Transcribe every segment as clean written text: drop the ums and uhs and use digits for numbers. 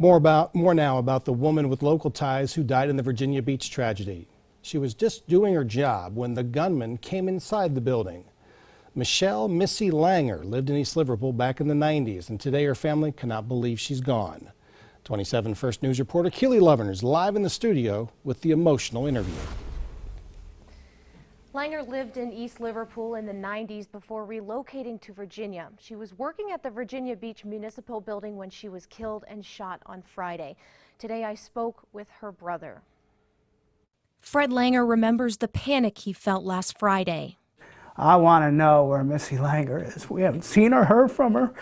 More now about the woman with local ties who died in the Virginia Beach tragedy. She was just doing her job when the gunman came inside the building. Michelle Missy Langer lived in East Liverpool back in the 90s, and today her family cannot believe she's gone. 27 First News reporter Keely Lovern is live in the studio with the emotional interview. Langer lived in East Liverpool in the 90s before relocating to Virginia. She was working at the Virginia Beach Municipal Building when she was killed and shot on Friday. Today I spoke with her brother. Fred Langer remembers the panic he felt last Friday. I want to know where Missy Langer is. We haven't seen or heard from her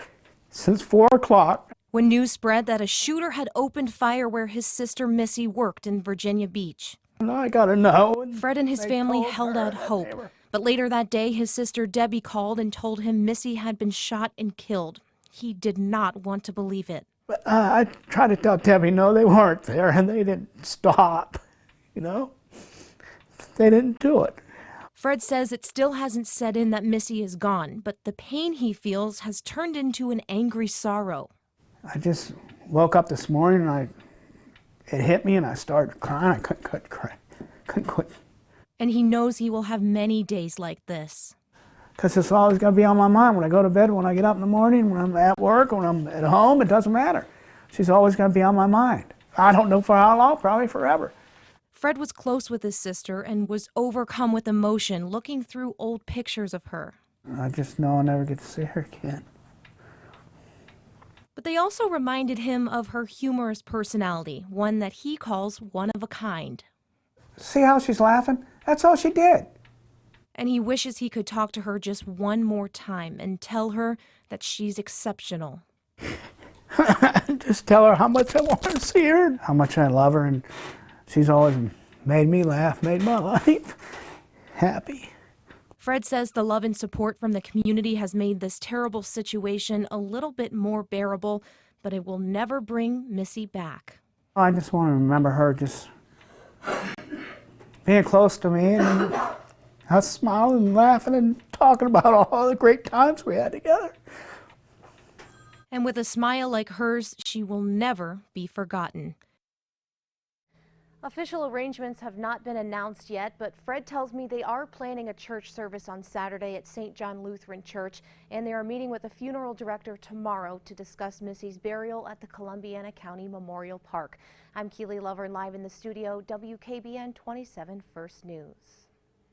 since 4 o'clock. When news spread that a shooter had opened fire where his sister Missy worked in Virginia Beach. I gotta know. Fred and his family held out hope, but later that day his sister Debbie called and told him Missy had been shot and killed. He did not want to believe it. But I tried to tell Debbie, no, they weren't there, and they didn't stop, you know? They didn't do it. Fred says it still hasn't set in that Missy is gone, but the pain he feels has turned into an angry sorrow. I just woke up this morning and it hit me and I started crying. I couldn't quit. And he knows he will have many days like this. Because it's always going to be on my mind when I go to bed, when I get up in the morning, when I'm at work, when I'm at home, it doesn't matter. She's always going to be on my mind. I don't know for how long, probably forever. Fred was close with his sister and was overcome with emotion looking through old pictures of her. I just know I'll never get to see her again. But they also reminded him of her humorous personality, one that he calls one of a kind. See how she's laughing? That's all she did. And he wishes he could talk to her just one more time and tell her that she's exceptional. Just tell her how much I want to see her, how much I love her, and she's always made me laugh, made my life happy. Fred says the love and support from the community has made this terrible situation a little bit more bearable, but it will never bring Missy back. I just want to remember her just being close to me and us smiling and laughing and talking about all the great times we had together. And with a smile like hers, she will never be forgotten. Official arrangements have not been announced yet, but Fred tells me they are planning a church service on Saturday at St. John Lutheran Church, and they are meeting with a funeral director tomorrow to discuss Missy's burial at the Columbiana County Memorial Park. I'm Keely Lovern, live in the studio, WKBN 27 First News.